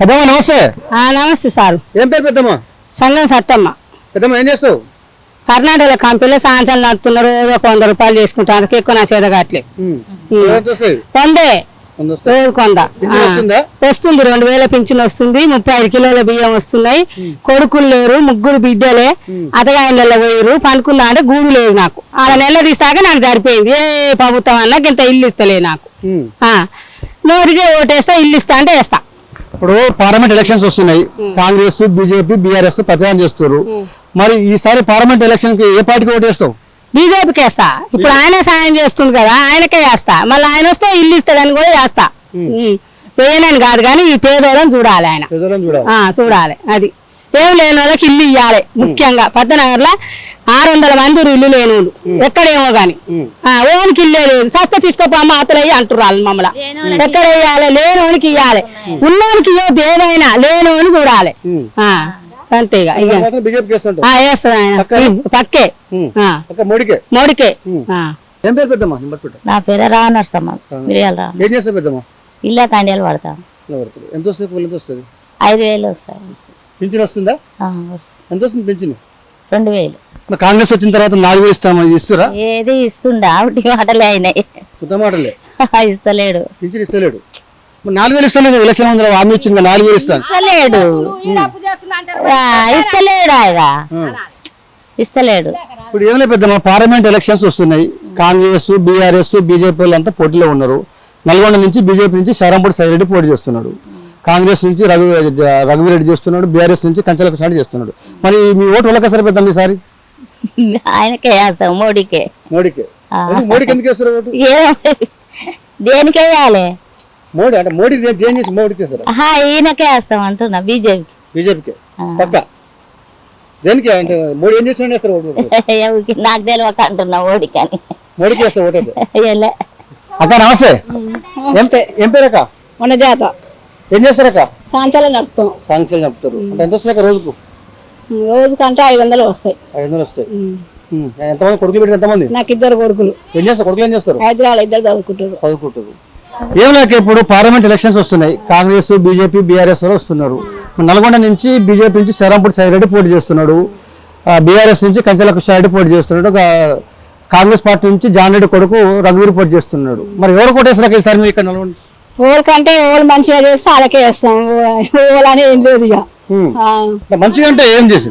పెద్దమ్మ నమస్తే. నమస్తే సార్. ఏం పేరు పెద్దమ్మ? సంగం సత్తమ్మ. పెద్దమ్మ ఏం చేస్తావు? కర్ణాటక కంపెనీలో సాయంత్రం నడుపుతున్నారు. ఒక 100 రూపాయలు చేసుకుంటాను. ఎక్కువ నా చేత కావట్లే. వందే రోజు కొంద వస్తుంది. 2000 పింఛన్ వస్తుంది. 35 కిలోల బియ్యం వస్తున్నాయి. కొడుకులు లేరు, 3 బిడ్డలే. అతగాయనలో పోయిరు. పనుకుందా అంటే గూడు లేదు నాకు. అలా నెల తీస్తాక నాకు సరిపోయింది. ఏ ప్రభుత్వం అన్నా ఇంత ఇల్లు ఇస్తలే నాకు. నోటికి ఓటేస్తా, ఇల్లు ఇస్తా అంటే వేస్తా. ఇప్పుడు పార్లమెంట్ ఎలక్షన్స్ వస్తున్నాయి. కాంగ్రెస్, బీజేపీ, బీఆర్ఎస్ ప్రచారం చేస్తారు. మరి ఈసారి పార్లమెంట్ ఎలక్షన్ కి ఏ పార్టీకి ఓటేస్తావు? బీజేపీకి వేస్తా. ఇప్పుడు ఆయన సాయం చేస్తుంది కదా, ఆయనకే వేస్తా. మళ్ళీ ఆయన వస్తే ఇల్లు ఇస్తాడని కూడా వేస్తా. వేయనని కాదు కానీ ఈ పేదోళ్ళని చూడాలి ఆయన. చూడాలి. అది ఏం లేని వాళ్ళకి ఇల్లు ఇవ్వాలి. ముఖ్యంగా పద్దనగర్లో 600 మంది ఇల్లు లేని వాళ్ళు ఎక్కడేమో గాని ఓనికి ఇల్లే లేదు. సస్త తీసుకోపోమ్మ అతలయ్యి అంటున్నారు వాళ్ళు మమ్మల్ని. ఎక్కడ వేయాలి? లేనోనికి ఇవ్వాలి. ఉన్నోనికి ఇవ్వద్దు. ఏదైనా లేనోని చూడాలి. అంతేగా వేస్తాడు ఆయన. పక్కే మోడికే. నా పేరు రానర్సమ్మ. ఇల్లా కండియాలు పడతాం. 5,000 వస్తాయి. పింఛన్ వస్తుందా? ఎంత వస్తుంది పింఛన్? 2,000. కాంగ్రెస్ వచ్చిన తర్వాత 4,000 ఇస్తామని ఇస్తురా? ఏది ఇస్తుండా? ఒకటి మాటలే అయినాయి. ఇస్తలేడు. పింఛన్ ఇస్తలేడు. 4,000 ఇస్తాను. ఎలక్షన్ ముందు హామీ ఇచ్చింది 4,000 ఇస్తాను. ఇస్తలేడు ఆయన. ఇస్తలేడు. ఇప్పుడు ఏం లేదు పెద్దమ్మ, పార్లమెంట్ ఎలక్షన్స్ వస్తున్నాయి. కాంగ్రెస్, బీఆర్ఎస్, బీజేపీ అంతా పోటీలో ఉన్నారు. నల్గొండ నుంచి బీజేపీ నుంచి శారంపూడి సైరెడ్డి పోటీ చేస్తున్నాడు. కాంగ్రెస్ నుంచి రఘువీరెడ్డి చేస్తున్నాడు. బీఆర్ఎస్ నుంచి కంచెల కృష్ణ చేస్తున్నాడు. మరి మీ ఓటు వాళ్ళకే సరే పెద్దమ్మ ఈసారి? ఆయనకే వేస్తాం. మోడీకే. మోడీకి ఎందుకు వేస్తారు ఓటు? దేనికి వేయాలి? మోడీ అంటే మోడీ ఏం చేసి మోడీకి వేస్తారు? ఈయనకే వేస్తాం అంటున్నా. బీజేపీకి పక్క. దేనికి అంటే మోడీ ఏం చేసి వేస్తారు ఓటు? నాకు తెలియక అంటున్నా. మోడీకి అని. మోడీకి వేస్తా ఓటు. అక్క నమస్తే. ఏం పేరు అక్క? మన జాత. ఏం చేస్తారు అక్క? సాంచాలు నడుపుతాం. సాంఖ్యాలు నడుపుతారు. అంటే ఎంత వస్తుంది రోజుకు? రోజుకంటే 500 వస్తాయి. 500 వస్తాయి. ఎంతమంది కొడుకులు పెట్టిన ఎంతమంది? నాకు 2 కొడుకులు. ఏం చేస్తారు? కొడుకులు ఏం చేస్తారు? హైదరాబాద్ 2 చదువుకుంటారు. ఏం లేక ఇప్పుడు పార్లమెంట్ ఎలక్షన్స్ వస్తున్నాయి. కాంగ్రెస్, బీజేపీ, బీఆర్ఎస్ వస్తున్నారు. నల్గొండ నుంచి బీజేపీ నుంచి శారంపూడి సైరెడ్డి పోటీ చేస్తున్నాడు. బీఆర్ఎస్ నుంచి కంచెల కృష్ణారెడ్డి పోటీ చేస్తున్నాడు. కాంగ్రెస్ పార్టీ నుంచి జాన్ రెడ్డి కొడుకు రఘువీర్ పోటీ చేస్తున్నాడు. మరి ఎవరు కొట్టేస్తారు ఈసారి మీ ఇక్కడ నల్గొండ? ఓళ్ళకంటే ఓళ్ళు మంచిగా చేస్తే అలాగే వేస్తాం. ఓళ్ళని ఏం లేదు. ఇక మంచిగా అంటే ఏం చేసి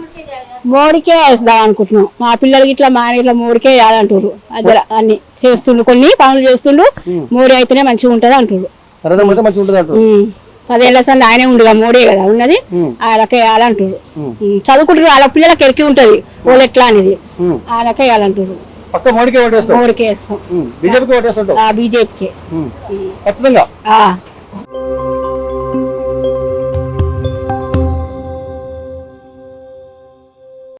మోడీకే వేస్తాం అనుకుంటున్నాం. మా పిల్లలకి ఇట్లా మా ఇట్లా మోడీకే వేయాలంటారు. అన్ని చేస్తుండు, కొన్ని పనులు చేస్తుండు. మోడీ అయితేనే మంచిగా ఉంటది అంటారు. 10 ఏళ్ల సంది ఆయనే ఉండుగా. మోడీ కదా ఉన్నది. వాళ్ళకే వేయాలంటారు. చదువుకుంటారు. వాళ్ళ పిల్లలకి ఎక్కి ఉంటది వాళ్ళు ఎట్లా అనేది. వాళ్ళకే వేయాలంటారు. మోడీకే వేస్తాం. బీజేపీకి బీజేపీకి. ఖచ్చితంగా.